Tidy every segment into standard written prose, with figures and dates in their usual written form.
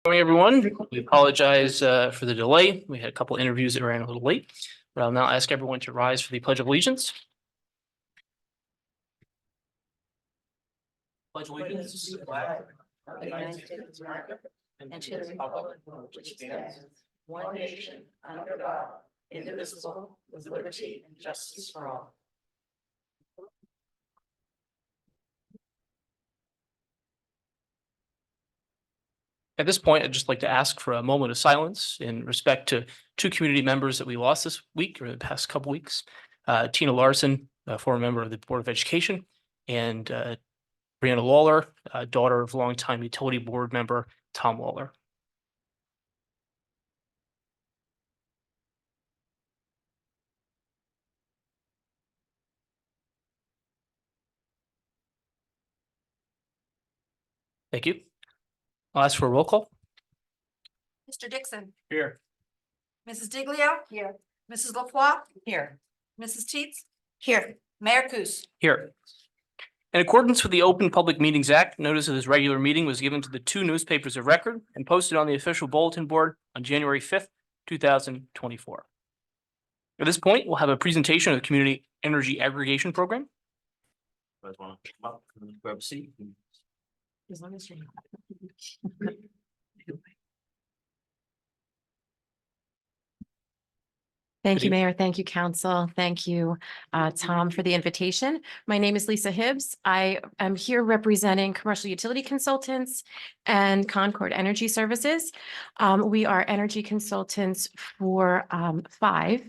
Morning, everyone. We apologize for the delay. We had a couple interviews that ran a little late, but I'll now ask everyone to rise for the Pledge of Allegiance. Pledge allegiance to the flag of the United States of America and to the republic which stands one nation under God, indivisible, with liberty and justice for all. At this point, I'd just like to ask for a moment of silence in respect to two community members that we lost this week or the past couple weeks. Tina Larson, a former member of the Board of Education, and Brianna Lawler, daughter of longtime utility board member Tom Lawler. Thank you. I'll ask for a roll call. Mr. Dixon, Here. Mrs. Diglio. Here. Mrs. Lafroy. Here. Mrs. Teets. Here. Mayor Kus. Here. In accordance with the Open Public Meetings Act, notice of this regular meeting was given to the two newspapers of record and posted on the official bulletin board on January 5th, 2024. At this point, we'll have a presentation of the Community Energy Aggregation Program. You guys want to come up, grab a seat? As long as you're Thank you, Mayor. Thank you, Council. Thank you, Tom, for the invitation. My name is Lisa Hibbs. I am here representing Commercial Utility Consultants and Concord Energy Services. We are energy consultants for 5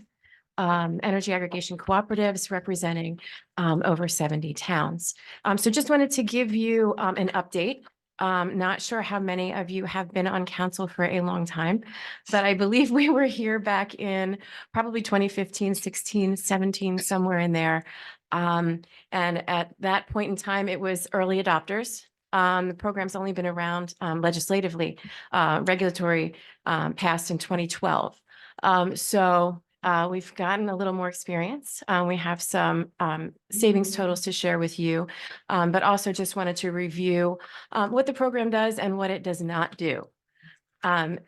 energy aggregation cooperatives representing over 70 towns. So just wanted to give you an update. Not sure how many of you have been on council for a long time, but I believe we were here back in probably 2015, 16, 17, somewhere in there. And at that point in time, it was early adopters. The program's only been around legislatively, regulatory passed in 2012. We've gotten a little more experience. We have some savings totals to share with you, but also just wanted to review what the program does and what it does not do. We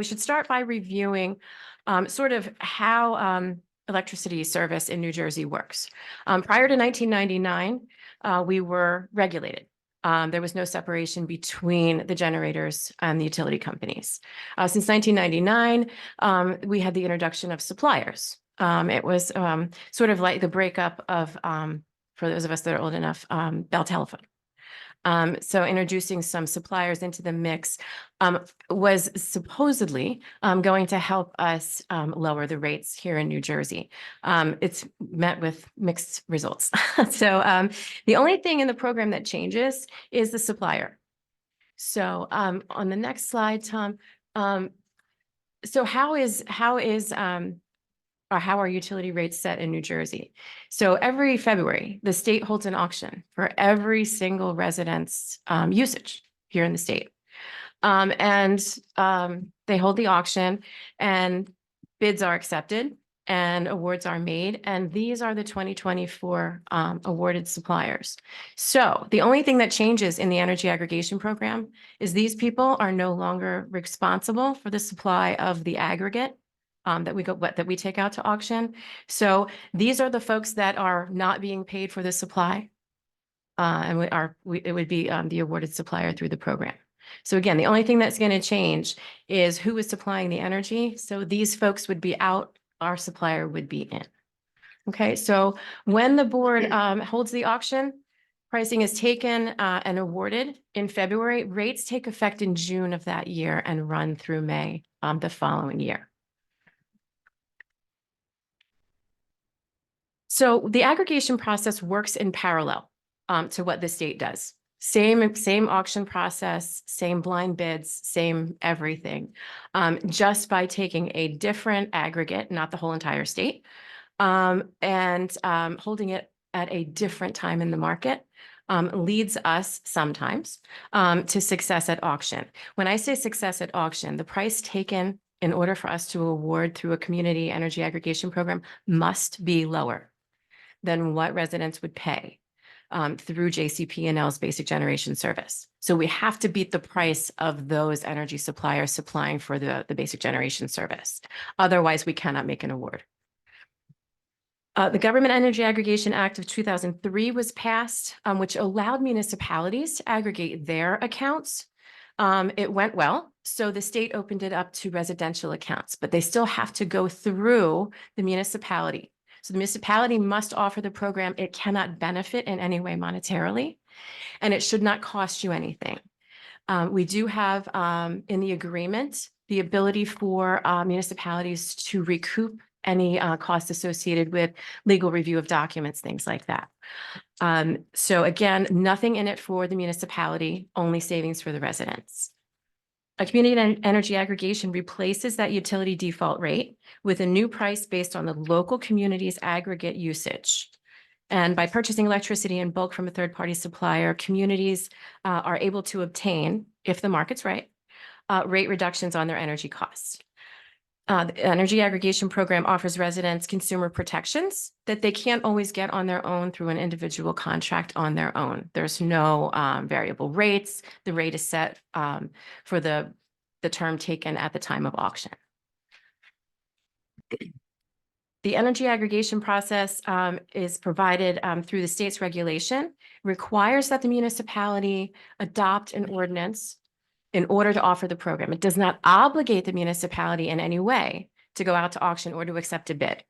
should start by reviewing sort of how electricity service in New Jersey works. Prior to 1999, we were regulated. There was no separation between the generators and the utility companies. Since 1999, we had the introduction of suppliers. It was sort of like the breakup of, for those of us that are old enough, Bell Telephone. So introducing some suppliers into the mix was supposedly going to help us lower the rates here in New Jersey. It's met with mixed results. So the only thing in the program that changes is the supplier. So on the next slide, Tom, so how are utility rates set in New Jersey? So every February, the state holds an auction for every single resident's usage here in the state. They hold the auction and bids are accepted and awards are made. And these are the 2024 awarded suppliers. So the only thing that changes in the energy aggregation program is these people are no longer responsible for the supply of the aggregate that we take out to auction. So these are the folks that are not being paid for the supply. It would be the awarded supplier through the program. So again, the only thing that's going to change is who is supplying the energy. So these folks would be out, our supplier would be in. Okay, so when the board holds the auction, pricing is taken and awarded in February. Rates take effect in June of that year and run through May the following year. So the aggregation process works in parallel to what the state does. Same auction process, same blind bids, same everything, just by taking a different aggregate, not the whole entire state, and holding it at a different time in the market leads us sometimes to success at auction. When I say success at auction, the price taken in order for us to award through a community energy aggregation program must be lower than what residents would pay. through JCP&L's basic generation service. So we have to beat the price of those energy suppliers supplying for the basic generation service. Otherwise, we cannot make an award. The Government Energy Aggregation Act of 2003 was passed, which allowed municipalities to aggregate their accounts. It went well, so the state opened it up to residential accounts, but they still have to go through the municipality. So the municipality must offer the program. It cannot benefit in any way monetarily, and it should not cost you anything. We do have in the agreement the ability for municipalities to recoup any costs associated with legal review of documents, things like that. So again, nothing in it for the municipality, only savings for the residents. A community energy aggregation replaces that utility default rate with a new price based on the local community's aggregate usage. And by purchasing electricity in bulk from a third-party supplier, communities are able to obtain, if the market's right, rate reductions on their energy costs. The energy aggregation program offers residents consumer protections that they can't always get on their own through an individual contract on their own. There's no variable rates. The rate is set for the term taken at the time of auction. The energy aggregation process is provided through the state's regulation, requires that the municipality adopt an ordinance in order to offer the program. It does not obligate the municipality in any way to go out to auction or to accept a bid.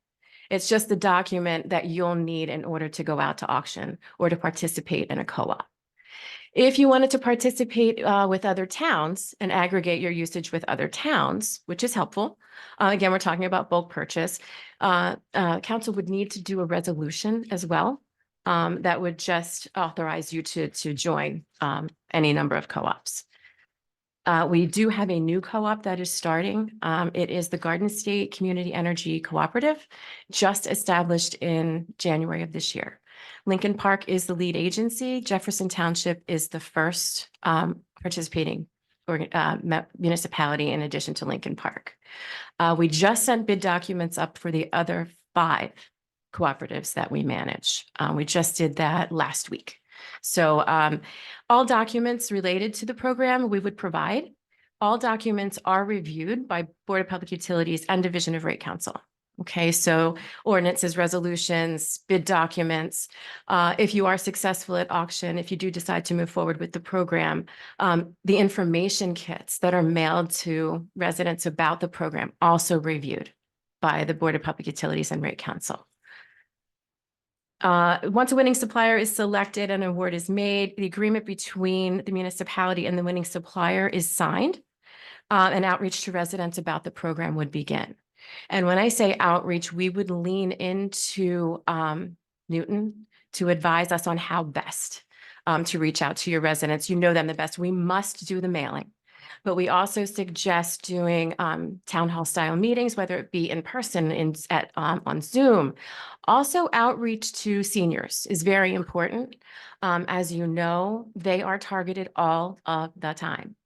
It's just the document that you'll need in order to go out to auction or to participate in a co-op. If you wanted to participate with other towns and aggregate your usage with other towns, which is helpful, again, we're talking about bulk purchase, council would need to do a resolution as well that would just authorize you to join any number of co-ops. We do have a new co-op that is starting. It is the Garden State Community Energy Cooperative, just established in January of this year. Lincoln Park is the lead agency. Jefferson Township is the first participating municipality in addition to Lincoln Park. We just sent bid documents up for the other 5 cooperatives that we manage. We just did that last week. So all documents related to the program we would provide. All documents are reviewed by Board of Public Utilities and Division of Rate Counsel. Okay, so ordinances, resolutions, bid documents. If you are successful at auction, if you do decide to move forward with the program, the information kits that are mailed to residents about the program also reviewed by the Board of Public Utilities and Rate Counsel. Once a winning supplier is selected and an award is made, the agreement between the municipality and the winning supplier is signed, and outreach to residents about the program would begin. And when I say outreach, we would lean into Newton to advise us on how best to reach out to your residents. You know them the best. We must do the mailing, but we also suggest doing town hall style meetings, whether it be in person on Zoom. Also, outreach to seniors is very important. As you know, they are targeted all of the time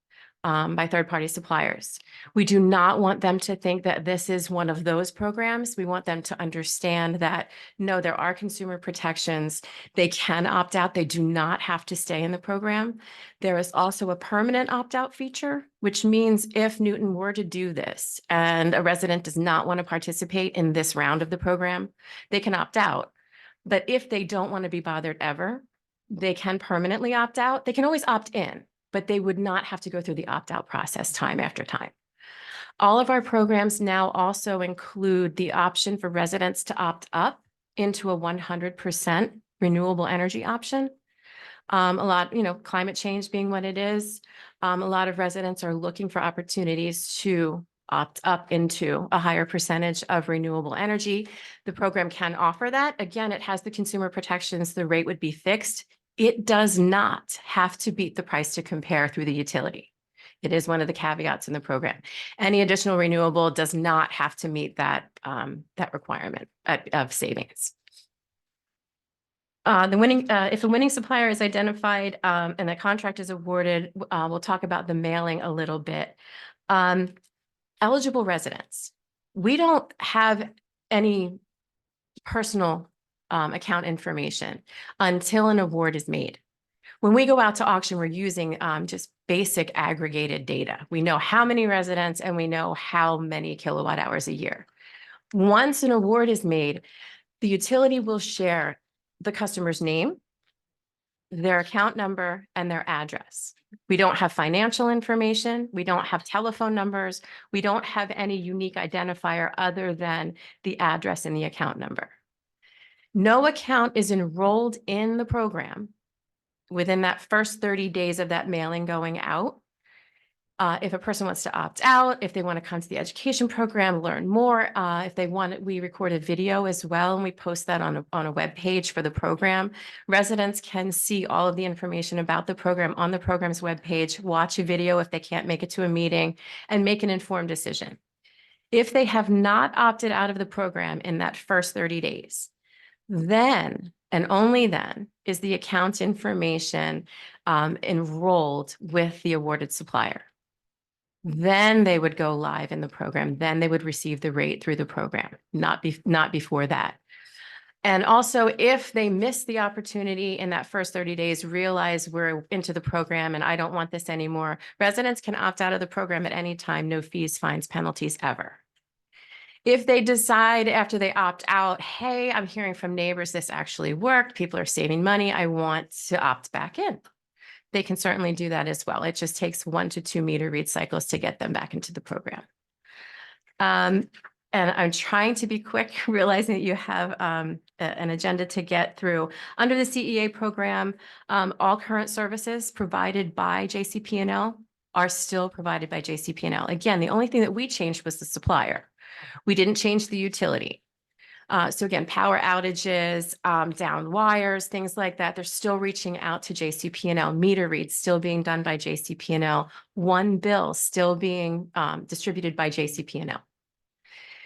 by third-party suppliers. We do not want them to think that this is one of those programs. We want them to understand that, no, there are consumer protections. They can opt out. They do not have to stay in the program. There is also a permanent opt-out feature, which means if Newton were to do this and a resident does not want to participate in this round of the program, they can opt out. But if they don't want to be bothered ever, they can permanently opt out. They can always opt in, but they would not have to go through the opt-out process time after time. All of our programs now also include the option for residents to opt up into a 100% renewable energy option. A lot, climate change being what it is, a lot of residents are looking for opportunities to opt up into a higher percentage of renewable energy. The program can offer that. Again, it has the consumer protections. The rate would be fixed. It does not have to beat the price to compare through the utility. It is one of the caveats in the program. Any additional renewable does not have to meet that requirement of savings. If a winning supplier is identified and the contract is awarded, we'll talk about the mailing a little bit. Eligible residents. We don't have any personal account information until an award is made. When we go out to auction, we're using just basic aggregated data. We know how many residents and we know how many kilowatt hours a year. Once an award is made, the utility will share the customer's name, their account number, and their address. We don't have financial information. We don't have telephone numbers. We don't have any unique identifier other than the address and the account number. No account is enrolled in the program within that first 30 days of that mailing going out. If a person wants to opt out, if they want to come to the education program, learn more, if they want, we record a video as well, and we post that on a web page for the program. Residents can see all of the information about the program on the program's webpage, watch a video if they can't make it to a meeting, and make an informed decision. If they have not opted out of the program in that first 30 days, then and only then is the account information enrolled with the awarded supplier. Then they would go live in the program. Then they would receive the rate through the program, not before that. And also, if they miss the opportunity in that first 30 days, realize we're into the program and I don't want this anymore, residents can opt out of the program at any time, no fees, fines, penalties ever. If they decide after they opt out, hey, I'm hearing from neighbors this actually worked, people are saving money, I want to opt back in, they can certainly do that as well. It just takes 1 to 2 meter read cycles to get them back into the program. And I'm trying to be quick, realizing that you have an agenda to get through. Under the CEA program, all current services provided by JCP&L are still provided by JCP&L. Again, the only thing that we changed was the supplier. We didn't change the utility. So again, power outages, down wires, things like that, they're still reaching out to JCP&L. Meter reads still being done by JCP&L. One bill still being distributed by JCP&L.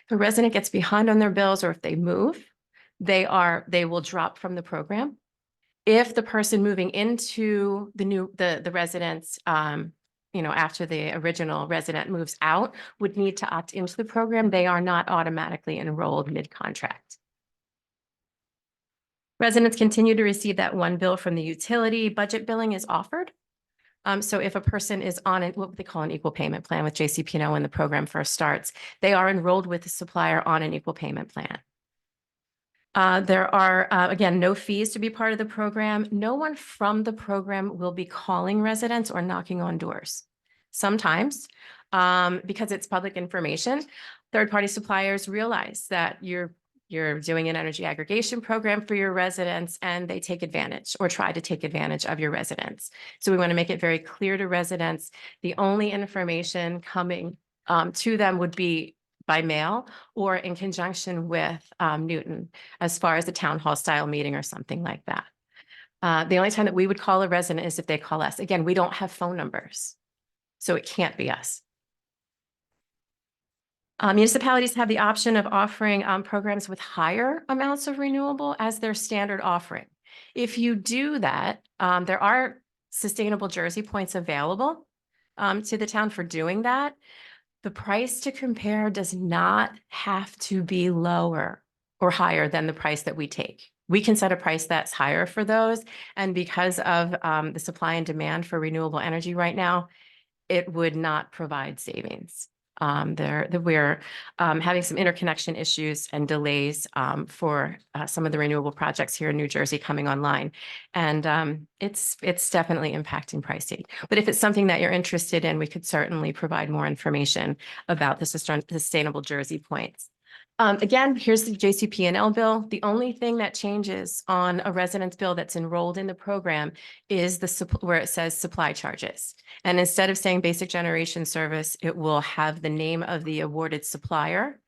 If a resident gets behind on their bills or if they move, they will drop from the program. If the person moving into the residence, after the original resident moves out, would need to opt into the program, they are not automatically enrolled mid-contract. Residents continue to receive that one bill from the utility. Budget billing is offered. So if a person is on what they call an equal payment plan with JCP&L when the program first starts, they are enrolled with the supplier on an equal payment plan. There are, again, no fees to be part of the program. No one from the program will be calling residents or knocking on doors. Sometimes, because it's public information, third-party suppliers realize that you're doing an energy aggregation program for your residents and they take advantage or try to take advantage of your residents. So we want to make it very clear to residents, the only information coming to them would be by mail or in conjunction with Newton, as far as a town hall style meeting or something like that. The only time that we would call a resident is if they call us. Again, we don't have phone numbers, so it can't be us. Municipalities have the option of offering programs with higher amounts of renewable as their standard offering. If you do that, there are sustainable Jersey points available to the town for doing that. The price to compare does not have to be lower or higher than the price that we take. We can set a price that's higher for those. And because of the supply and demand for renewable energy right now, it would not provide savings. We're having some interconnection issues and delays for some of the renewable projects here in New Jersey coming online. And it's definitely impacting pricing. But if it's something that you're interested in, we could certainly provide more information about the sustainable Jersey points. Again, here's the JCP&L bill. The only thing that changes on a resident's bill that's enrolled in the program is where it says supply charges. And instead of saying basic generation service, it will have the name of the awarded supplier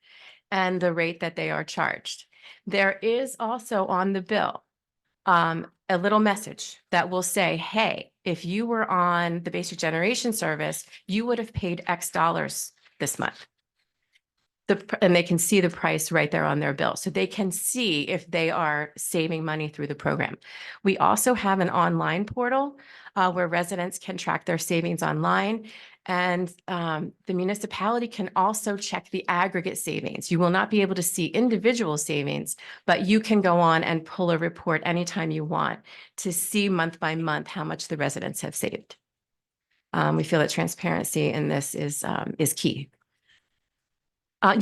and the rate that they are charged. There is also on the bill a little message that will say, hey, if you were on the basic generation service, you would have paid X dollars this month. And they can see the price right there on their bill. So they can see if they are saving money through the program. We also have an online portal where residents can track their savings online. And the municipality can also check the aggregate savings. You will not be able to see individual savings, but you can go on and pull a report anytime you want to see month by month how much the residents have saved. We feel that transparency in this is key.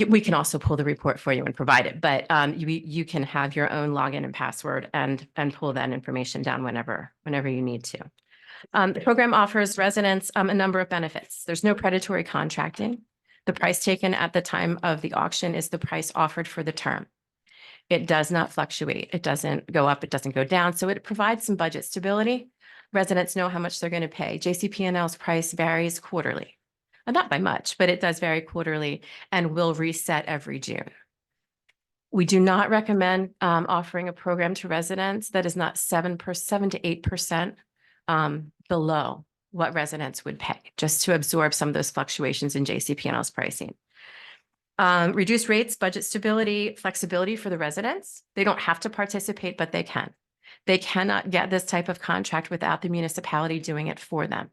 We can also pull the report for you and provide it, but you can have your own login and password and pull that information down whenever you need to. The program offers residents a number of benefits. There's no predatory contracting. The price taken at the time of the auction is the price offered for the term. It does not fluctuate. It doesn't go up. It doesn't go down. So it provides some budget stability. Residents know how much they're going to pay. JCP&L's price varies quarterly. Not by much, but it does vary quarterly and will reset every June. We do not recommend offering a program to residents that is not 7 to 8% below what residents would pay, just to absorb some of those fluctuations in JCP&L's pricing. Reduced rates, budget stability, flexibility for the residents. They don't have to participate, but they can. They cannot get this type of contract without the municipality doing it for them.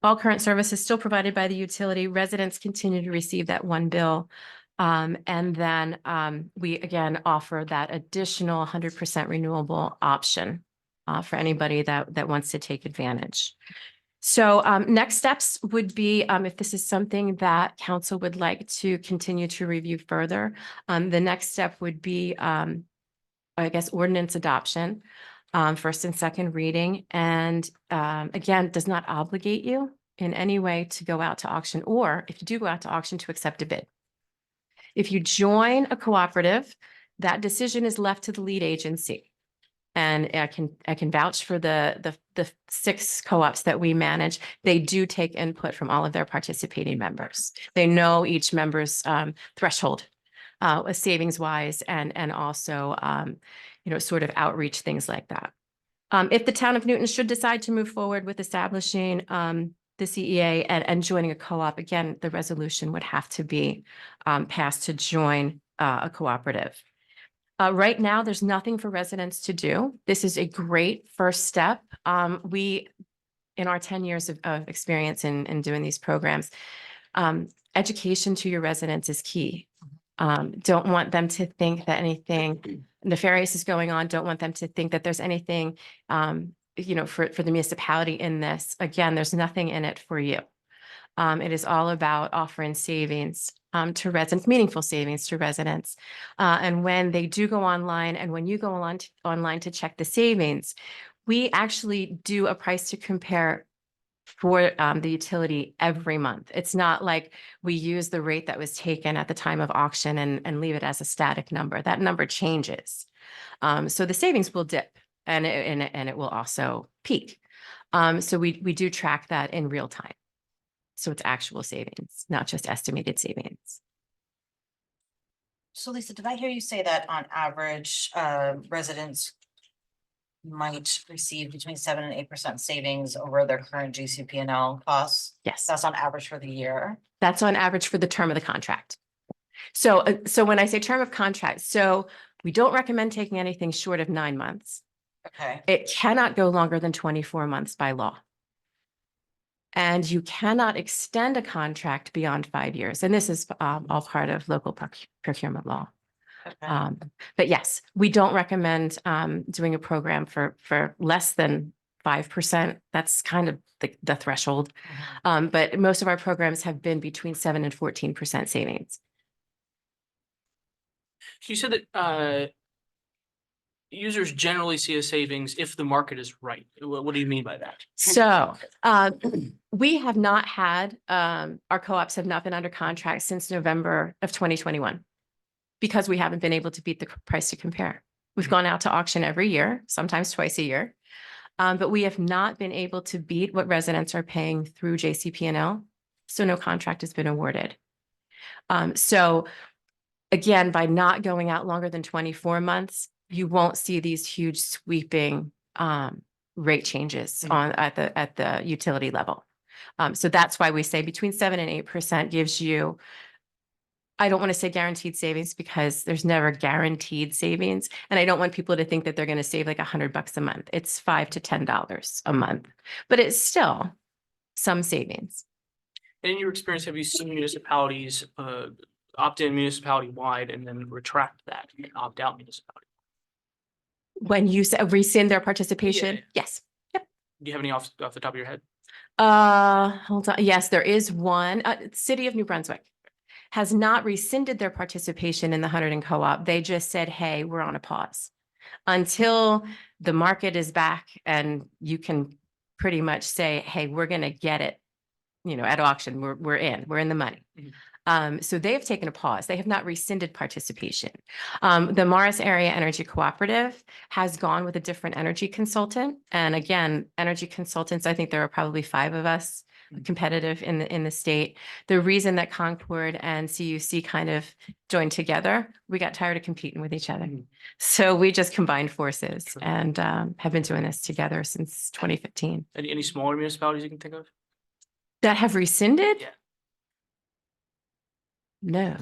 All current services still provided by the utility. Residents continue to receive that one bill. And then we again offer that additional 100% renewable option for anybody that wants to take advantage. So next steps would be, if this is something that council would like to continue to review further, the next step would be, I guess, ordinance adoption, first and second reading. And again, does not obligate you in any way to go out to auction, or if you do go out to auction, to accept a bid. If you join a cooperative, that decision is left to the lead agency. And I can vouch for the 6 co-ops that we manage. They do take input from all of their participating members. They know each member's threshold, savings wise, and also sort of outreach, things like that. If the town of Newton should decide to move forward with establishing the CEA and joining a co-op, again, the resolution would have to be passed to join a cooperative. Right now, there's nothing for residents to do. This is a great first step. We, in our 10 years of experience in doing these programs, education to your residents is key. Don't want them to think that anything nefarious is going on. Don't want them to think that there's anything, for the municipality in this. Again, there's nothing in it for you. It is all about offering savings to residents, meaningful savings to residents. And when they do go online, and when you go online to check the savings, we actually do a price to compare for the utility every month. It's not like we use the rate that was taken at the time of auction and leave it as a static number. That number changes. So the savings will dip and it will also peak. So we do track that in real time. So it's actual savings, not just estimated savings. So Lisa, did I hear you say that on average, residents might receive between 7 and 8% savings over their current JCP&L costs? Yes, That's on average for the year. that's on average for the term of the contract. So when I say term of contract, so we don't recommend taking anything short of 9 months. Okay. It cannot go longer than 24 months by law. And you cannot extend a contract beyond 5 years. And this is all part of local procurement law. Okay. But yes, we don't recommend doing a program for less than 5%. That's kind of the threshold. But most of our programs have been between 7 and 14% savings. You said that users generally see a savings if the market is right. What do you mean by that? So we have not had, our co-ops have not been under contract since November of 2021 because we haven't been able to beat the price to compare. We've gone out to auction every year, sometimes twice a year, but we have not been able to beat what residents are paying through JCP&L. So no contract has been awarded. So again, by not going out longer than 24 months, you won't see these huge sweeping rate changes at the utility level. So that's why we say between 7 and 8% gives you, I don't want to say guaranteed savings because there's never guaranteed savings. And I don't want people to think that they're going to save like $100 a month. It's $5 to $10 a month, but it's still some savings. And in your experience, have you seen municipalities opt in municipality wide and then retract that and opt out municipality? When you say rescind their participation, Yeah. yes. Do you have any off the top of your head? Hold on. Yes, there is one. City of New Brunswick has not rescinded their participation in the Hunterdon Co-op. They just said, hey, we're on a pause until the market is back and you can pretty much say, hey, we're going to get it, at auction. We're in the money. So they have taken a pause. They have not rescinded participation. The Morris Area Energy Cooperative has gone with a different energy consultant. And again, energy consultants, I think there are probably 5 of us competitive in the state. The reason that Concord and CUC kind of joined together, we got tired of competing with each other. So we just combined forces Sure. and have been doing this together since 2015. Any smaller municipalities you can think of? That have rescinded? Yeah. No.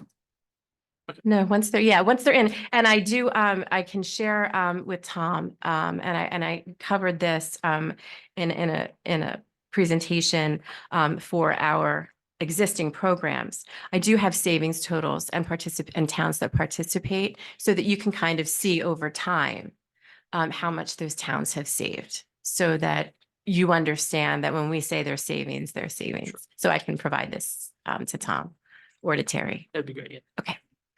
Okay. No, once they're in, and I do, I can share, with Tom, and I covered this, in a presentation, for our existing programs. I do have savings totals and towns that participate so that you can kind of see over time, how much those towns have saved so that you understand that when we say they're savings, they're savings. Sure. So I can provide this, to Tom or to Terry. That'd be great. Yeah. Okay.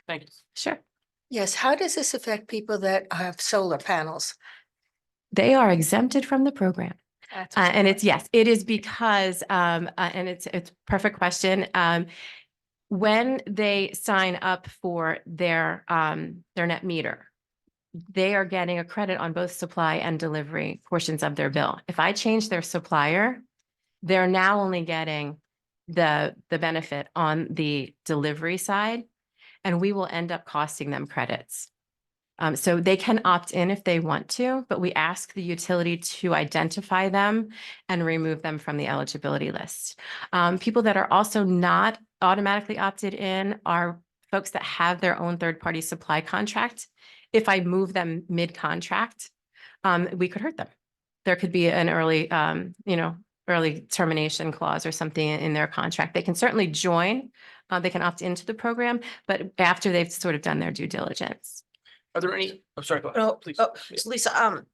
Thank you. Sure. Yes, how does this affect people that have solar panels? They are exempted from the program. That's And it's, yes, it is because, and it's a perfect question. When they sign up for their net meter, they are getting a credit on both supply and delivery portions of their bill. If I change their supplier, they're now only getting the benefit on the delivery side, and we will end up costing them credits. So they can opt in if they want to, but we ask the utility to identify them and remove them from the eligibility list. People that are also not automatically opted in are folks that have their own third-party supply contract. If I move them mid-contract, we could hurt them. There could be an early termination clause or something in their contract. They can certainly join, they can opt into the program, but after they've sort of done their due diligence. Are there any? I'm sorry. Go ahead, Oh, please. oh, Yeah. so Lisa,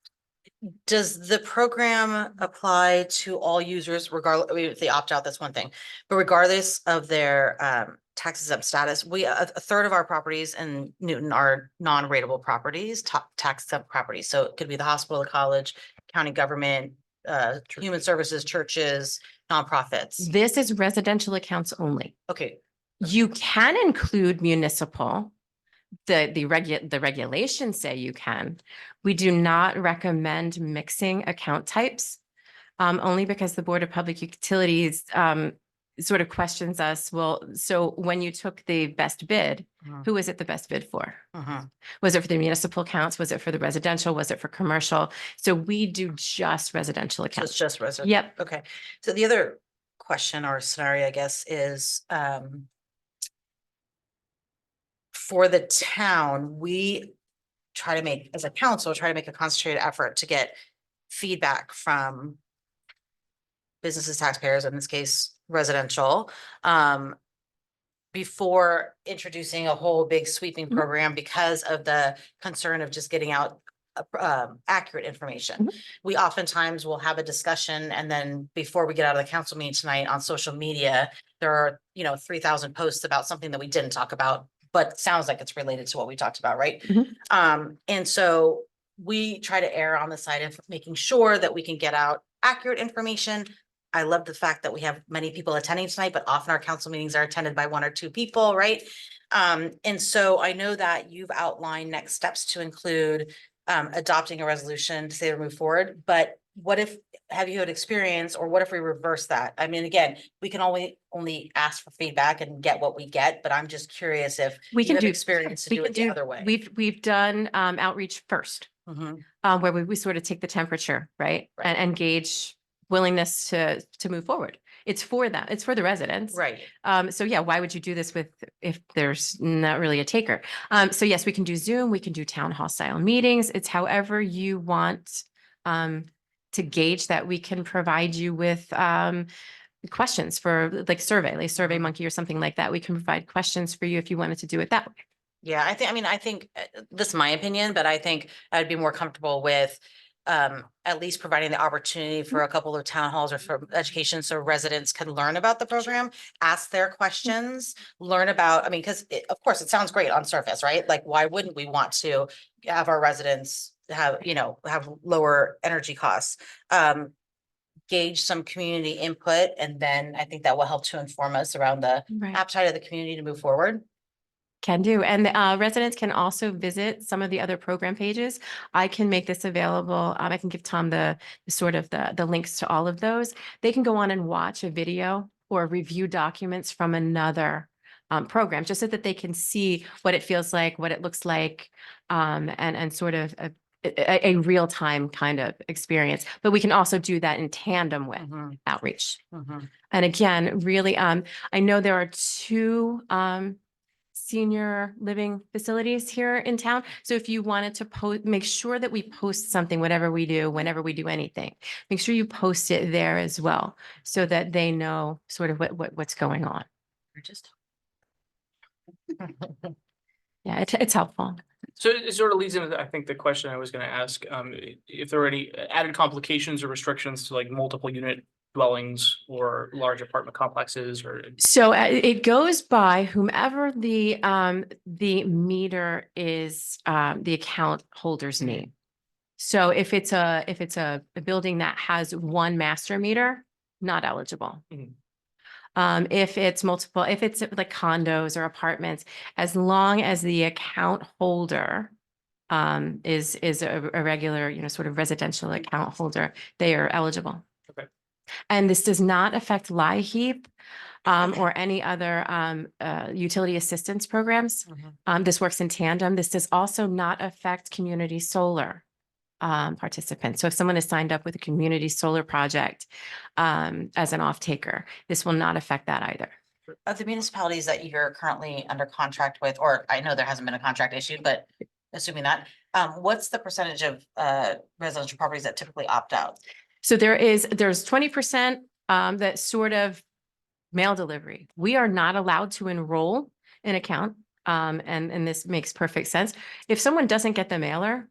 does the program apply to all users regardless, I mean, if they opt out, that's one thing, but regardless of their tax exempt status, a third of our properties in Newton are non-rateable properties, tax exempt properties. So it could be the hospital, the college, county government, human services, churches, nonprofits. This is residential accounts only. Okay, You can include municipal. The regulations say you can. We do not recommend mixing account types, only because the Board of Public Utilities sort of questions us. Well, so when you took the best bid, Mhm. who was it the best bid for? Mhm. Was it for the municipal accounts? Was it for the residential? Was it for commercial? So we do just residential So it's accounts. just residential. Yep. Okay, so the other question or scenario, I guess, is for the town, we try to make, as a council, try to make a concentrated effort to get feedback from businesses, taxpayers, in this case, residential, before introducing a whole big sweeping Mhm. program because of the concern of just getting out accurate information. Mhm. We oftentimes will have a discussion, and then before we get out of the council meeting tonight on social media, there are, 3,000 posts about something that we didn't talk about, but sounds like it's related to what we talked about, right? Mhm. And so we try to err on the side of making sure that we can get out accurate information. I love the fact that we have many people attending tonight, but often our council meetings are attended by 1 or 2 people, right? And so I know that you've outlined next steps to include adopting a resolution to say to move forward, but what if, have you had experience, or what if we reverse that? I mean, again, we can only ask for feedback and get what we get, but I'm just curious if We you can have do experience to we do can it the other way. We've done outreach first. Mhm. Where we sort of take the temperature, right? Right. And gauge willingness to move forward. It's for them. It's for the residents. Right. So yeah, why would you do this if there's not really a taker? So yes, we can do Zoom, we can do town hall style meetings. It's however you want to gauge that we can provide you with questions for like Survey Monkey or something like that. We can provide questions for you if you wanted to do it that way. Yeah, I think this is my opinion, but I think I'd be more comfortable with at least providing the opportunity for a couple of town halls or for education so residents can learn about the program, ask their questions, learn about, I mean, because of course, it sounds great on surface, right? Like, why wouldn't we want to have our residents have, have lower energy costs? Gauge some community input, and then I think that will help to inform us around the Right. appetite of the community to move forward. Can do. And residents can also visit some of the other program pages. I can make this available. I can give Tom the sort of the links to all of those. They can go on and watch a video or review documents from another program, just so that they can see what it feels like, what it looks like, and sort of a real-time kind of experience. But we can also do that in tandem with Mhm, outreach. mhm. And again, really, I know there are two senior living facilities here in town. So if you wanted to post, make sure that we post something, whatever we do, whenever we do anything, make sure you post it there as well, so that they know sort of what's going on. We're just. Yeah, it's helpful. So it sort of leads into, I think, the question I was gonna ask, if there were any added complications or restrictions to like multiple unit dwellings or large apartment complexes or. So it goes by whomever the meter is, the account holder's name. So if it's a building that has one master meter, not eligible. Mhm. If it's multiple, if it's like condos or apartments, as long as the account holder is a regular, sort of residential account holder, they are eligible. Okay. And this does not affect LIHEAP or any other utility assistance programs. This works in tandem. This does also not affect community solar participants. So if someone is signed up with a community solar project as an off-taker, this will not affect that either. Of the municipalities that you're currently under contract with, or I know there hasn't been a contract issued, but assuming that, what's the percentage of residential properties that typically opt out? So there's 20% that sort of mail delivery. We are not allowed to enroll an account. And this makes perfect sense. If someone doesn't get the mailer,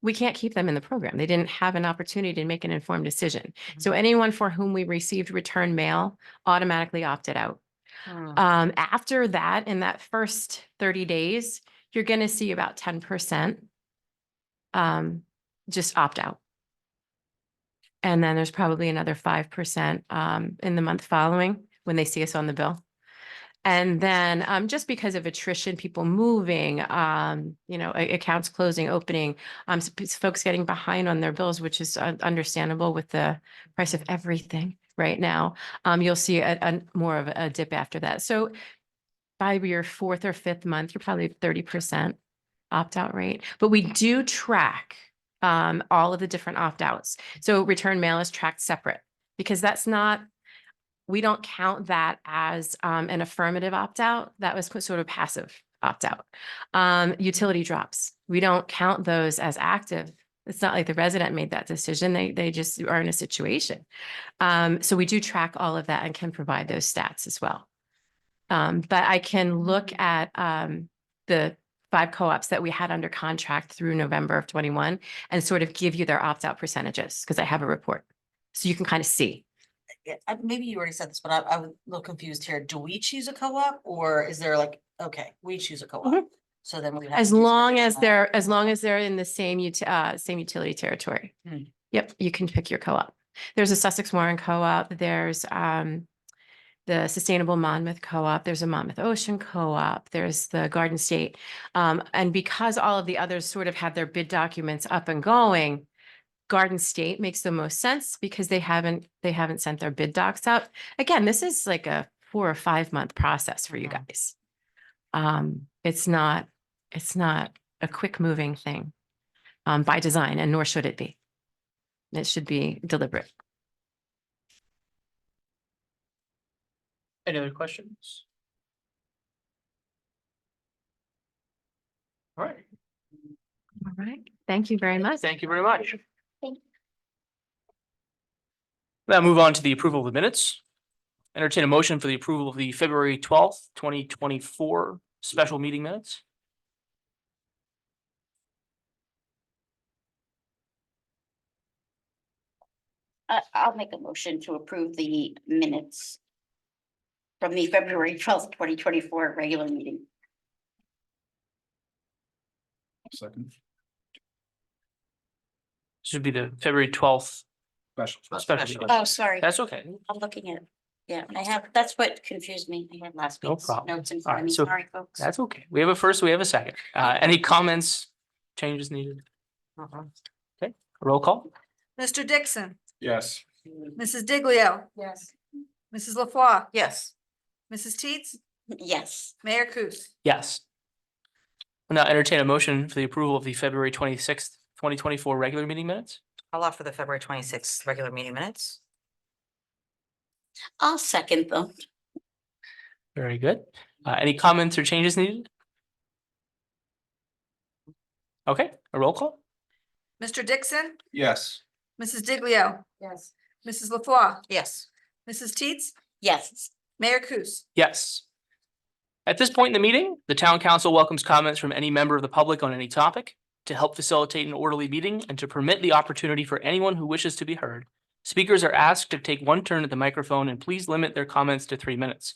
we can't keep them in the program. They didn't have an opportunity to make an informed decision. So anyone for whom we received return mail automatically opted out. After that, in that first 30 days, you're going to see about 10% just opt out. And then there's probably another 5% in the month following when they see us on the bill. And then just because of attrition, people moving, accounts closing, opening, folks getting behind on their bills, which is understandable with the price of everything right now, you'll see a more of a dip after that. So by your fourth or fifth month, you're probably 30% opt-out rate. But we do track all of the different opt-outs. So return mail is tracked separate because we don't count that as an affirmative opt-out. That was sort of passive opt-out. Utility drops, we don't count those as active. It's not like the resident made that decision. They just are in a situation. So we do track all of that and can provide those stats as well. But I can look at the 5 co-ops that we had under contract through November of 21 and sort of give you their opt-out percentages because I have a report. So you can kind of see. Yeah, maybe you already said this, but I'm a little confused here. Do we choose a co-op or is there like, okay, we choose a co-op? Mhm. So then we have. As to do long as additional- they're in the same utility territory. Hmm. Yep, you can pick your co-op. There's a Sussex Warren co-op. There's the Sustainable Monmouth Co-op. There's a Monmouth Ocean Co-op. There's the Garden State. And because all of the others sort of have their bid documents up and going, Garden State makes the most sense because they haven't sent their bid docs out. Again, this is like a 4 or 5 month process for you guys. It's not a quick moving thing by design, and nor should it be. It should be deliberate. Any other questions? All right, All right. Thank you very much. thank you very much. Thank Now move on to the approval of the minutes. entertain a motion for the approval of the February 2024 special meeting minutes. I'll make a motion to approve the minutes from the February 12th, 2024 regular meeting. Second. Should be the February 12th Special. special. meeting. Oh, sorry, That's okay. I'm looking at, yeah, I have, that's what confused me. I had last No week's problem. notes in All front right, of me. so Sorry, folks. That's okay. We have a first, we have a second. Any comments, changes needed? Okay, roll call? Mr. Dixon, Yes. Mrs. Diglio, Yes. Mrs. LaFois, Yes. Mrs. Teets, Yes, Mayor Kus. Yes. Will now entertain a motion for the approval of the February 26th, 2024 regular meeting minutes. I'll offer the February 26th regular meeting minutes. I'll second them. Very good. Any comments or changes needed? Okay, a roll call? Mr. Dixon, Yes. Mrs. Diglio, Yes. Mrs. LaFois, Yes. Mrs. Teets, Yes, Mayor Kus. Yes. At this point in the meeting, the town council welcomes comments from any member of the public on any topic. To help facilitate an orderly meeting and to permit the opportunity for anyone who wishes to be heard, speakers are asked to take one turn at the microphone and please limit their comments to 3 minutes.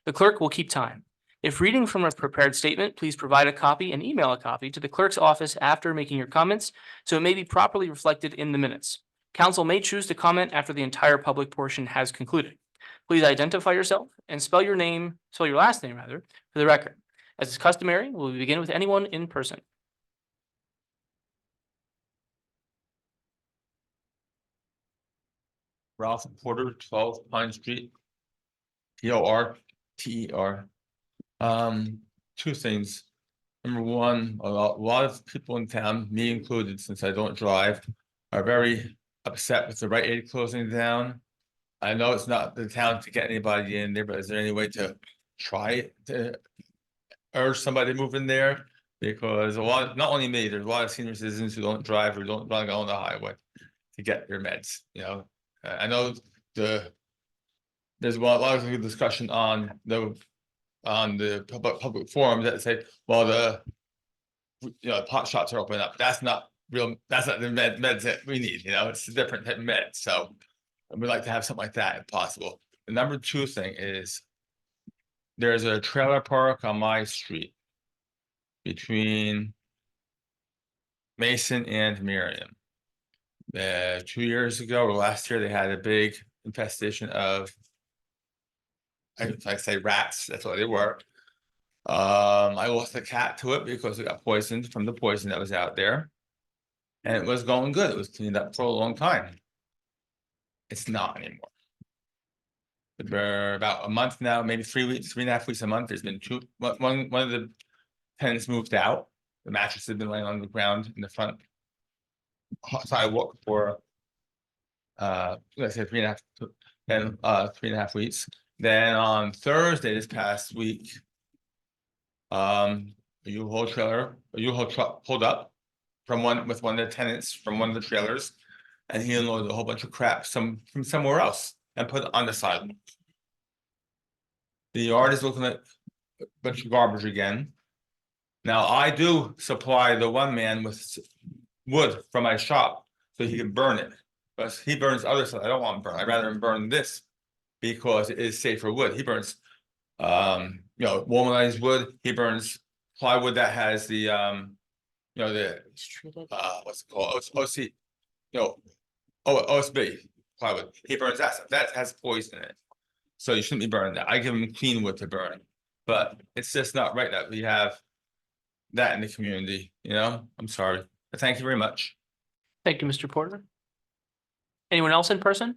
The clerk will keep time. If reading from a prepared statement, please provide a copy and email a copy to the clerk's office after making your comments so it may be properly reflected in the minutes. Council may choose to comment after the entire public portion has concluded. Please identify yourself and spell your last name rather, for the record. As is customary, we will begin with anyone in person. Ralph Porter, 12 Pine Street. Porter. Two things. Number one, a lot of people in town, me included, since I don't drive, are very upset with the Rite Aid closing down. I know it's not the town to get anybody in there, but is there any way to try to urge somebody to move in there? Because not only me, there's a lot of senior citizens who don't drive or don't want to go on the highway to get their meds, you know? I know there's a lot of discussion on the public forums that say, well, pot shops are opening up. That's not real, that's not the meds that we need, you know, it's a different type of med. So we'd like to have something like that if possible. The number two thing is there's a trailer park on my street between Mason and Miriam. 2 years ago or last year, they had a big infestation of, I say rats, that's what they were. I lost a cat to it because it got poisoned from the poison that was out there. And it was going good. It was cleaned up for a long time. It's not anymore. For about a month now, maybe 3 weeks, 3.5 weeks a month. There's been one of the tenants moved out. The mattress had been laying on the ground in the front sidewalk for let's say 3.5 weeks. Then on Thursday this past week, a U-Haul truck pulled up from one of the tenants from one of the trailers, and he unloaded a whole bunch of crap from somewhere else and put it on the sidewalk. The yard is looking at a bunch of garbage again. Now I do supply the one man with wood from my shop so he can burn it, but he burns other stuff. I don't want him burn. I'd rather him burn this because it is safer wood. He burns womanized wood. He burns plywood that has the what's it called, OC, OSB plywood. He burns that stuff that has poison in it, so you shouldn't be burning that. I give him clean wood to burn, but it's just not right that we have that in the community. I'm sorry, but thank you very much. Thank you, Mr. Porter. Anyone else in person?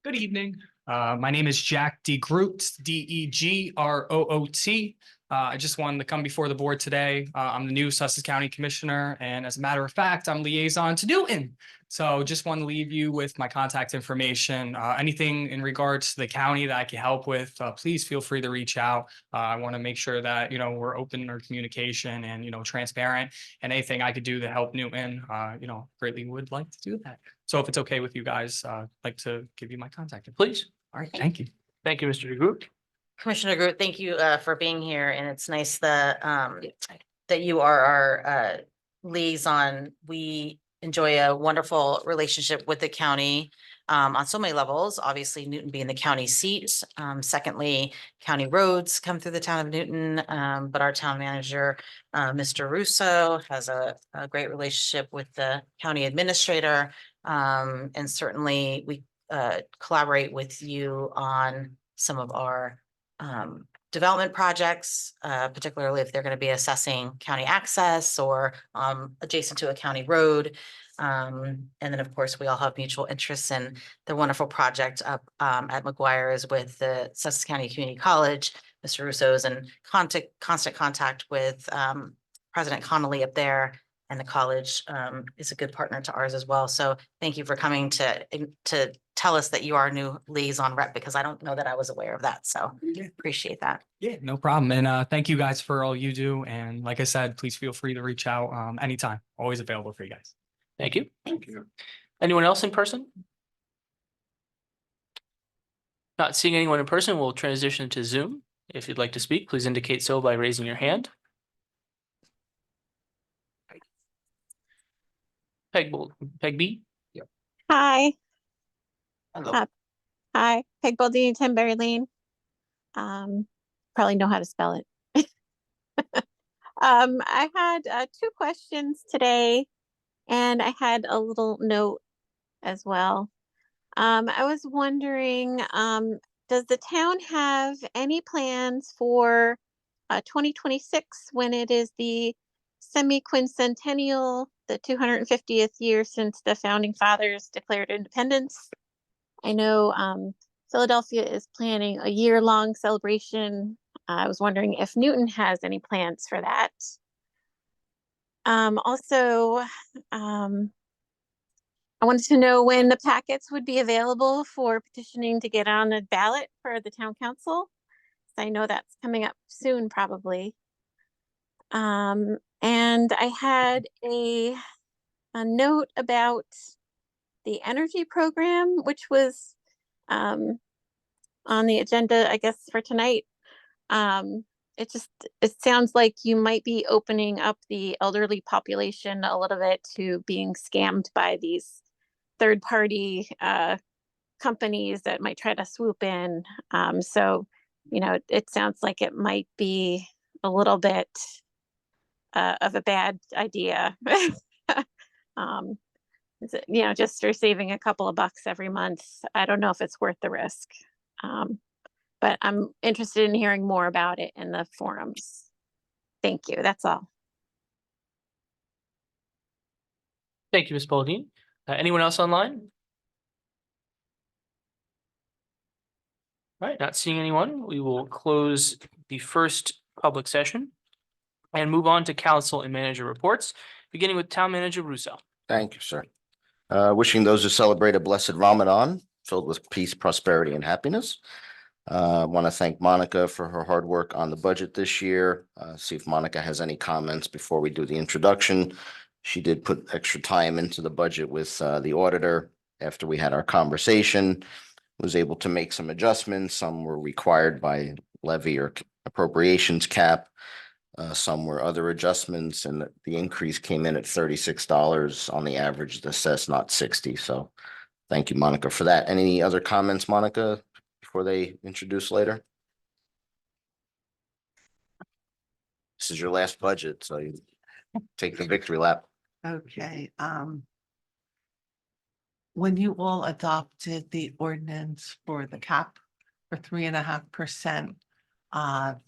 Good evening. My name is Jack DeGroot, DeGroot. I just wanted to come before the board today. I'm the new Sussex County Commissioner, and as a matter of fact, I'm liaison to Newton. So just want to leave you with my contact information. Anything in regards to the county that I can help with, please feel free to reach out. I want to make sure that, we're open in our communication and, transparent, and anything I could do to help Newton, greatly would like to do that. So if it's okay with you guys, I'd like to give you my contact. Please. All right, thank you. Thank you, Mr. DeGroot. Commissioner Groot, thank you for being here, and it's nice that that you are our liaison. We enjoy a wonderful relationship with the county on so many levels, obviously Newton being the county seat. Secondly, county roads come through the town of Newton, but our town manager, Mr. Russo, has a great relationship with the county administrator. And certainly we collaborate with you on some of our development projects, particularly if they're going to be assessing county access or adjacent to a county road. And then, of course, we all have mutual interests in the wonderful project up at McGuire's with the Sussex County Community College. Mr. Russo is in constant contact with President Connolly up there, and the college is a good partner to ours as well. So thank you for coming to tell us that you are a new liaison rep, because I don't know that I was aware of that. So appreciate that. Yeah, no problem. And thank you guys for all you do. And like I said, please feel free to reach out anytime. Always available for you guys. Thank you. Thank you. Anyone else in person? Not seeing anyone in person, we'll transition to Zoom. If you'd like to speak, please indicate so by raising your hand. Peg B. Hi. Hello. Hi, Peg Baldini, 10 Berry Lane. Probably know how to spell it. I had 2 questions today, and I had a little note as well. I was wondering, does the town have any plans for 2026, when it is the semi-quincentennial, the 250th year since the founding fathers declared independence? I know Philadelphia is planning a year-long celebration. I was wondering if Newton has any plans for that. Also, I wanted to know when the packets would be available for petitioning to get on the ballot for the town council. I know that's coming up soon, probably. And I had a note about the energy program, which was on the agenda, I guess, for tonight. It sounds like you might be opening up the elderly population a little bit to being scammed by these third-party companies that might try to swoop in. So, it sounds like it might be a little bit of a bad idea. Just for saving a couple of bucks every month. I don't know if it's worth the risk. But I'm interested in hearing more about it in the forums. Thank you. That's all. Thank you, Ms. Baldini. Anyone else online? All right, not seeing anyone. We will close the first public session and move on to council and manager reports, beginning with Town Manager Russo. Thank you, sir. Wishing those who celebrate a blessed Ramadan filled with peace, prosperity, and happiness. I want to thank Monica for her hard work on the budget this year. See if Monica has any comments before we do the introduction. She did put extra time into the budget with the auditor after we had our conversation. Was able to make some adjustments. Some were required by levy or appropriations cap. Some were other adjustments, and the increase came in at $36 on the average assessed, not 60. So thank you, Monica, for that. Any other comments, Monica, before they introduce later? This is your last budget, so you take the victory lap. Okay, when you all adopted the ordinance for the cap for 3.5%,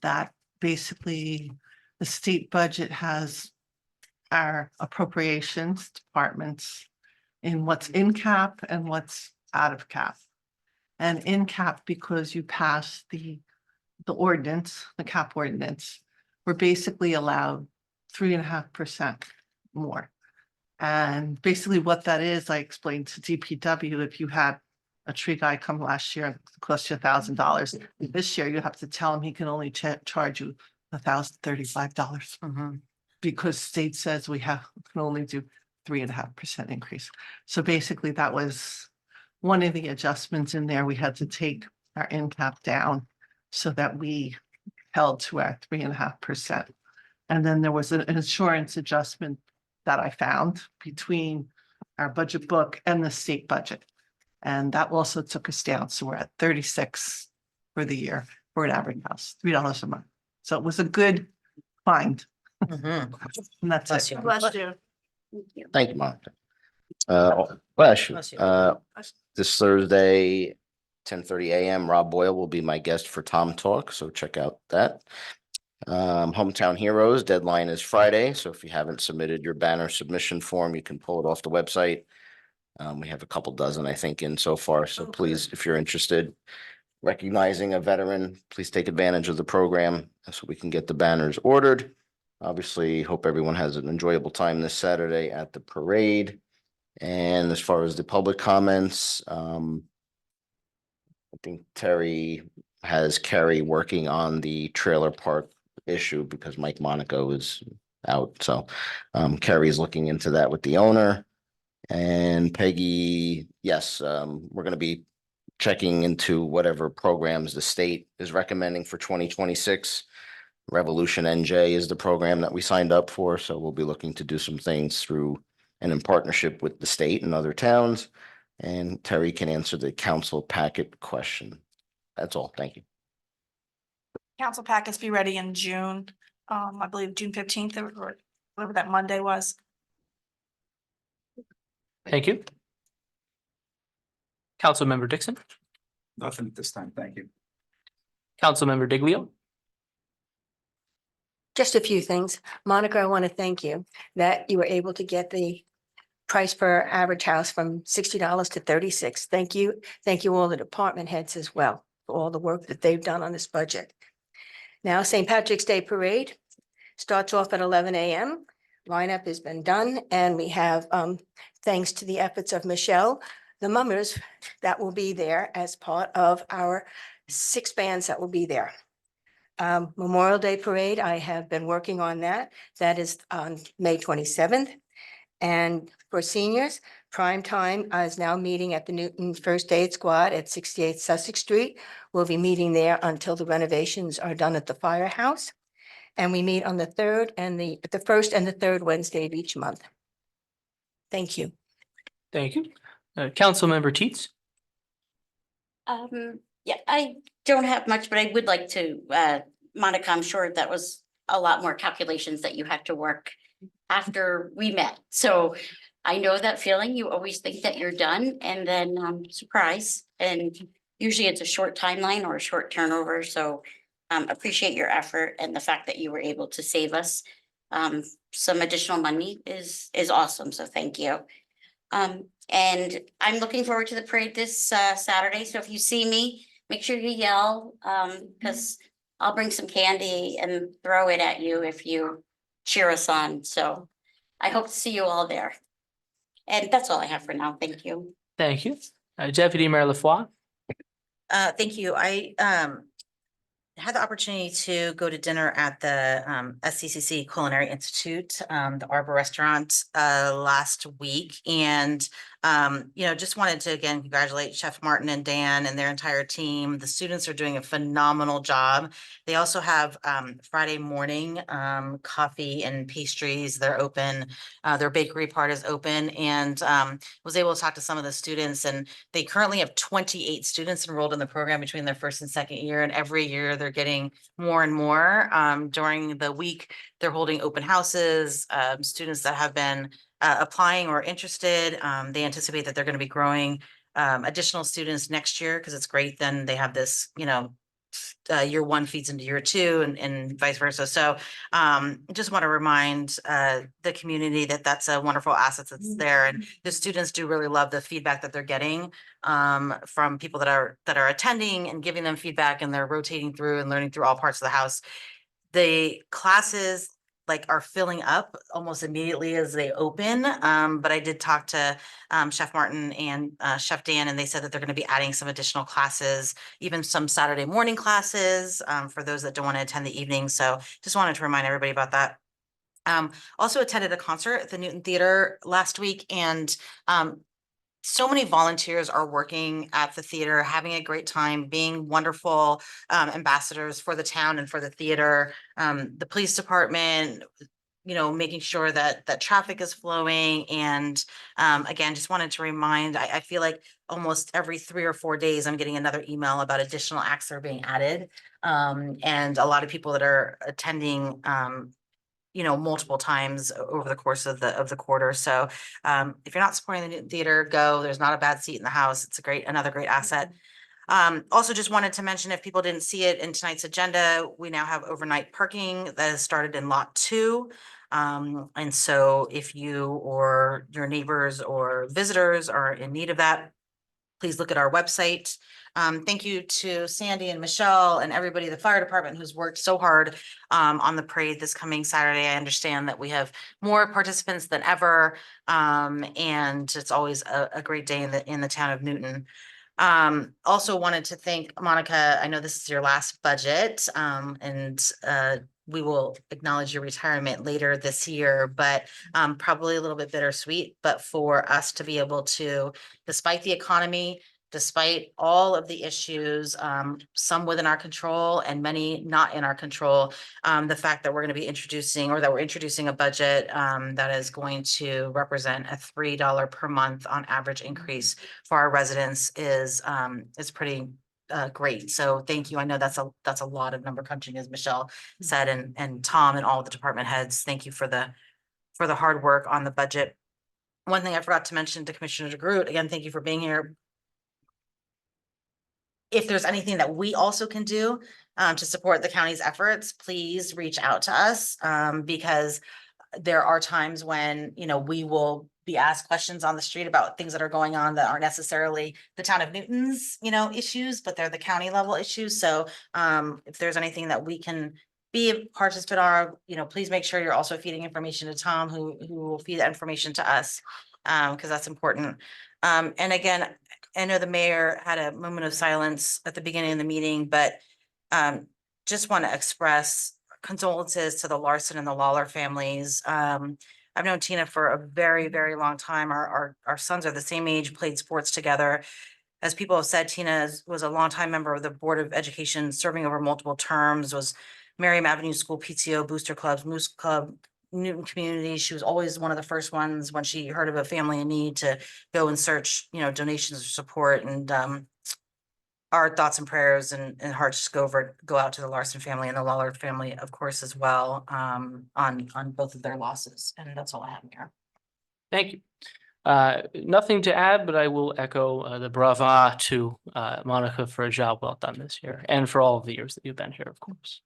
that basically the state budget has our appropriations departments in what's in cap and what's out of cap. And in cap, because you passed the ordinance, the cap ordinance, we're basically allowed 3.5% more. And basically what that is, I explained to DPW, if you had a tree guy come last year, and it cost you $1,000. This year you have to tell him he can only charge you $1,035. Because state says we can only do 3.5% increase. So basically that was one of the adjustments in there. We had to take our end cap down so that we held to our 3.5%. And then there was an insurance adjustment that I found between our budget book and the state budget. And that also took us down. So we're at 36 for the year for an average house, $3 a month. So it was a good find. And that's Bless it. you. Bless you. Thank you. Thank you, Monica. Bless you. Bless you. This Thursday, 10:30 a.m., Rob Boyle will be my guest for Tom Talk, so check out that. Hometown Heroes deadline is Friday, so if you haven't submitted your banner submission form, you can pull it off the website. We have a couple dozen, I think, in so far, so please, if you're interested, recognizing a veteran, please take advantage of the program so we can get the banners ordered. Obviously, hope everyone has an enjoyable time this Saturday at the parade. And as far as the public comments, I think Terry has Kerry working on the trailer park issue because Mike Monaco is out. So Kerry's looking into that with the owner. And Peggy, yes, we're going to be checking into whatever programs the state is recommending for 2026. Revolution NJ is the program that we signed up for. So we'll be looking to do some things through and in partnership with the state and other towns. And Terry can answer the council packet question. That's all. Thank you. Council packets be ready in June, I believe June 15th or whatever that Monday was. Thank you. Councilmember Dixon, Nothing at this time. Thank you. Councilmember Diglio, Just a few things. Monica, I want to thank you that you were able to get the price per average house from $60 to $36. Thank you. Thank you all the department heads as well for all the work that they've done on this budget. Now, St. Patrick's Day Parade starts off at 11 a.m. Lineup has been done, and we have, thanks to the efforts of Michelle, the mummers that will be there as part of our 6 bands that will be there. Memorial Day Parade, I have been working on that. That is on May 27th. And for seniors, Prime Time is now meeting at the Newton First Aid Squad at 68 Sussex Street. We'll be meeting there until the renovations are done at the firehouse. And we meet on the first and the third Wednesday of each month. Thank you. thank you. Councilmember Teets, Yeah, I don't have much, but I would like to, Monica, I'm sure that was a lot more calculations that you had to work after we met. So I know that feeling. You always think that you're done and then surprise. And usually it's a short timeline or a short turnover. So appreciate your effort and the fact that you were able to save us some additional money is awesome. So thank you. And I'm looking forward to the parade this Saturday. So if you see me, make sure you yell because I'll bring some candy and throw it at you if you cheer us on. So I hope to see you all there. And that's all I have for now. Thank you. thank you. Deputy Mayor LaFois, Thank you. I had the opportunity to go to dinner at the SCCC Culinary Institute, the Arbor Restaurant last week. And, just wanted to again congratulate Chef Martin and Dan and their entire team. The students are doing a phenomenal job. They also have Friday morning coffee and pastries. They're open. Their bakery part is open, and was able to talk to some of the students, and they currently have 28 students enrolled in the program between their first and second year. And every year they're getting more and more. During the week, they're holding open houses. Students that have been applying or interested, they anticipate that they're going to be growing additional students next year because it's great. Then they have this, year one feeds into year two and vice versa. So just want to remind the community that that's a wonderful asset that's there. And the students do really love the feedback that they're getting from people that are attending and giving them feedback, and they're rotating through and learning through all parts of the house. The classes like are filling up almost immediately as they open. But I did talk to Chef Martin and Chef Dan, and they said that they're going to be adding some additional classes, even some Saturday morning classes for those that don't want to attend the evening. So just wanted to remind everybody about that. Also attended a concert at the Newton Theater last week, and so many volunteers are working at the theater, having a great time, being wonderful ambassadors for the town and for the theater. The police department, making sure that traffic is flowing. And again, just wanted to remind, I feel like almost every 3 or 4 days, I'm getting another email about additional acts that are being added. And a lot of people that are attending multiple times over the course of the quarter. So if you're not supporting the Newton Theater, go. There's not a bad seat in the house. It's another great asset. Also just wanted to mention, if people didn't see it in tonight's agenda, we now have overnight parking that has started in lot 2. And so if you or your neighbors or visitors are in need of that, please look at our website. Thank you to Sandy and Michelle and everybody, the fire department, who's worked so hard on the parade this coming Saturday. I understand that we have more participants than ever, and it's always a great day in the town of Newton. Also wanted to thank Monica. I know this is your last budget, and we will acknowledge your retirement later this year, but probably a little bit bittersweet. But for us to be able to, despite the economy, despite all of the issues, some within our control and many not in our control, the fact that we're introducing a budget that is going to represent a $3 per month on average increase for our residents is pretty great. So thank you. I know that's a lot of number crunching, as Michelle said, and Tom and all the department heads. Thank you for the hard work on the budget. One thing I forgot to mention to Commissioner DeGroot, again, thank you for being here. If there's anything that we also can do to support the county's efforts, please reach out to us, because there are times when, we will be asked questions on the street about things that are going on that aren't necessarily the town of Newton's, issues, but they're the county level issues. So if there's anything that we can be a participant on, please make sure you're also feeding information to Tom, who will feed that information to us, because that's important. And again, I know the mayor had a moment of silence at the beginning of the meeting, but just want to express condolences to the Larson and the Lawler families. I've known Tina for a very, very long time. Our sons are the same age, played sports together. As people have said, Tina was a longtime member of the Board of Education, serving over multiple terms, was Merriam Avenue School PTO, Booster Clubs, Moose Club, Newton Community. She was always one of the first ones when she heard of a family in need to go and search, donations or support. And our thoughts and prayers and hearts go out to the Larson family and the Lawler family, of course, as well, on both of their losses. And that's all I have here. Thank you. Nothing to add, but I will echo the brava to Monica for a job well done this year, and for all of the years that you've been here, of course.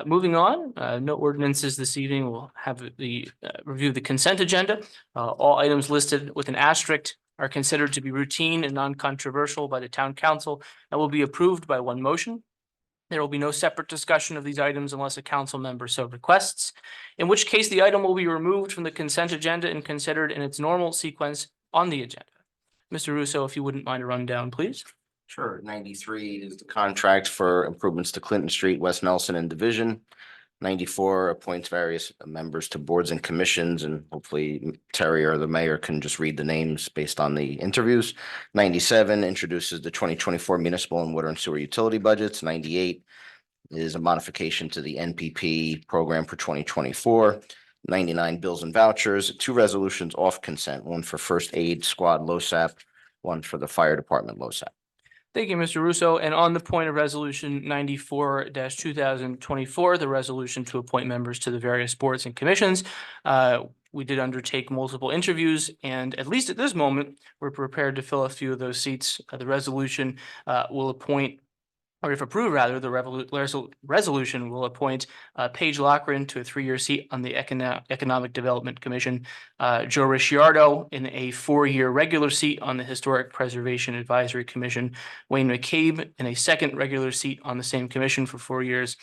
Moving on, no ordinances this evening. We'll have the review of the consent agenda. All items listed with an asterisk are considered to be routine and non-controversial by the town council and will be approved by one motion. There will be no separate discussion of these items unless a council member so requests, in which case the item will be removed from the consent agenda and considered in its normal sequence on the agenda. Mr. Russo, if you wouldn't mind a rundown, please. Sure. 93 is the contract for improvements to Clinton Street, West Nelson and Division. 94 appoints various members to boards and commissions, and hopefully Terry or the mayor can just read the names based on the interviews. 97 introduces the 2024 municipal and water and sewer utility budgets. 98 is a modification to the NPP program for 2024. 99 bills and vouchers, 2 resolutions off consent, one for first aid squad LoSAP, one for the fire department LoSAP. Thank you, Mr. Russo. And on the point of resolution 94-2024, the resolution to appoint members to the various boards and commissions, we did undertake multiple interviews, and at least at this moment, we're prepared to fill a few of those seats. The resolution will appoint, or if approved rather, the resolution will appoint Paige Lochran to a 3-year seat on the Economic Development Commission, Joe Ricciardo in a 4-year regular seat on the Historic Preservation Advisory Commission, Wayne McCabe in a 2nd regular seat on the same commission for 4 years,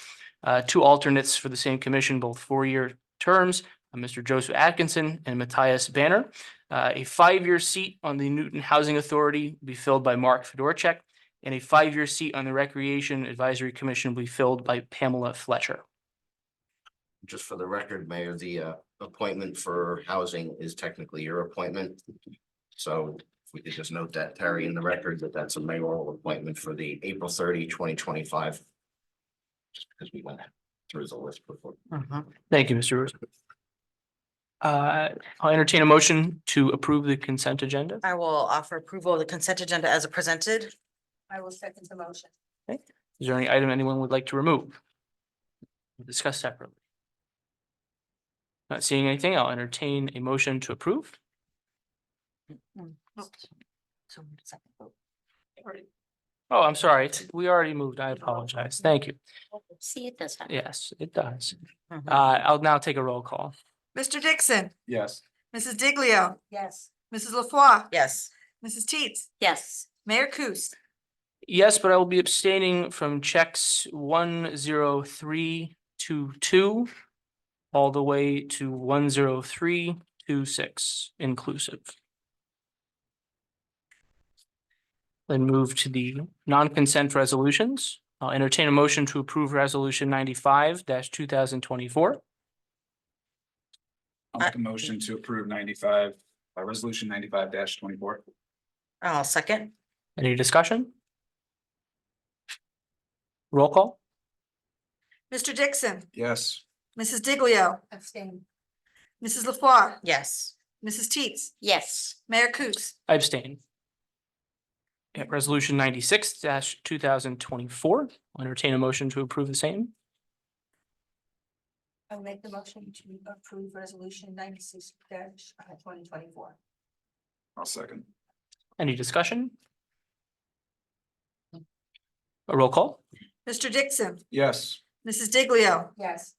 Two alternates for the same commission, both four-year terms, Mr. Joseph Atkinson and Matthias Banner. A five-year seat on the Newton Housing Authority will be filled by Mark Fedorchak, and a five-year seat on the Recreation Advisory Commission will be filled by Pamela Fletcher. Just for the record, Mayor, the appointment for housing is technically your appointment. So if we could just note that, Terry, in the record, that that's a mayoral appointment for the April 30, 2025. Just because we went through the list before. Thank you, Mr. Rose. I'll entertain a motion to approve the consent agenda. I will offer approval of the consent agenda as presented. I will second the motion. Is there any item anyone would like to remove? We'll discuss separately. Not seeing anything, I'll entertain a motion to approve. Oh, I'm sorry. We already moved. I apologize. Thank you. See, it does happen. Yes, it does. Mhm. I'll now take a roll call. Mr. Dixon, Yes. Mrs. Diglio, Yes. Mrs. LaFois, Yes. Mrs. Teets, Yes, Mayor Kus. Yes, but I will be abstaining from checks 10322 all the way to 10326 inclusive. Then move to the non-consent resolutions. I'll entertain a motion to approve resolution 95-2024. I'll make a motion to approve 95, resolution 95-24. I'll second. Any discussion? Roll call? Mr. Dixon, Yes. Mrs. Diglio. Abstain. Mrs. LaFois, Yes. Mrs. Teets, yes, Mayor Kus. I abstain. Yeah, resolution 96-2024. I'll entertain a motion to approve the same. I will make the motion to approve resolution 96-2024. I'll second. Any discussion? A roll call? Mr. Dixon, Yes. Mrs. Diglio. Yes.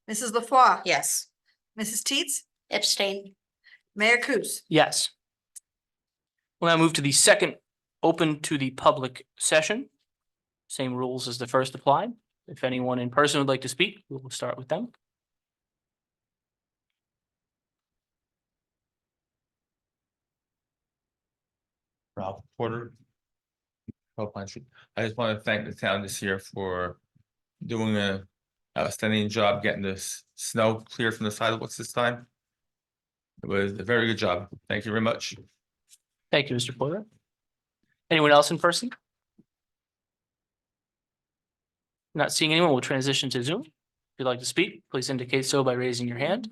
Mrs. LaFois. Yes. Mrs. Teets, abstain, Mayor Kus. Yes. We'll now move to the second open to the public session. Same rules as the first apply. If anyone in person would like to speak, we will start with them. Ralph Porter. Pine Street. I just want to thank the town this year for doing a outstanding job getting this snow clear from the sidewalks this time. It was a very good job. Thank you very much. Thank you, Mr. Porter. Anyone else in person? Not seeing anyone, we'll transition to Zoom. If you'd like to speak, please indicate so by raising your hand.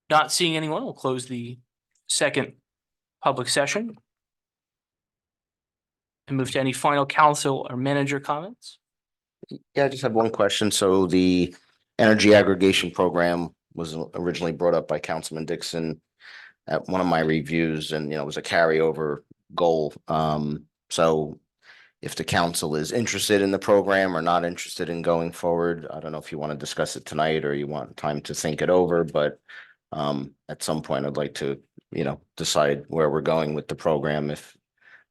Not seeing anyone, we'll close the second public session. And move to any final council or manager comments. Yeah, I just had one question. So the energy aggregation program was originally brought up by Councilman Dixon at one of my reviews, and it was a carryover goal. So if the council is interested in the program or not interested in going forward, I don't know if you want to discuss it tonight or you want time to think it over, but at some point I'd like to, decide where we're going with the program. If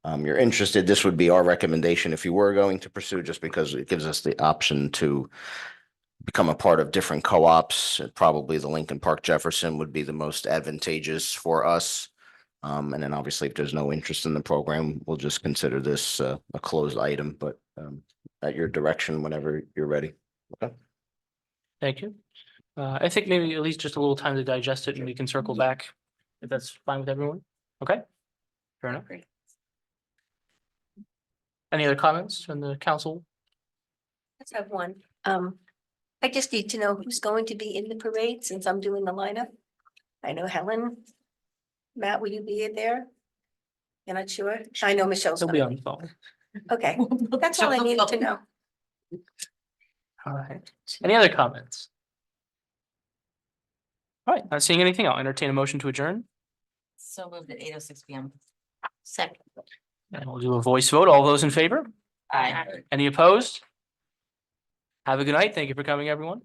you're interested, this would be our recommendation if you were going to pursue, just because it gives us the option to become a part of different co-ops. Probably the Lincoln Park Jefferson would be the most advantageous for us. And then obviously, if there's no interest in the program, we'll just consider this a closed item, but at your direction whenever you're ready. Okay. Thank you. I think maybe at least just a little time to digest it and we can circle back if that's fine with everyone. Okay? Fair enough. Great. Any other comments from the council? Let's have one. I just need to know who's going to be in the parade since I'm doing the lineup. I know Helen. Matt, will you be there? You're not sure? I know Michelle's. He'll be gonna on the phone. Okay, that's all I needed to know. All right. Any other comments? All right, not seeing anything. I'll entertain a motion to adjourn. So moved at 8:06 PM. second. And we'll do a voice vote. All those in favor? Aye. Any opposed? Have a good night. Thank you for coming, everyone.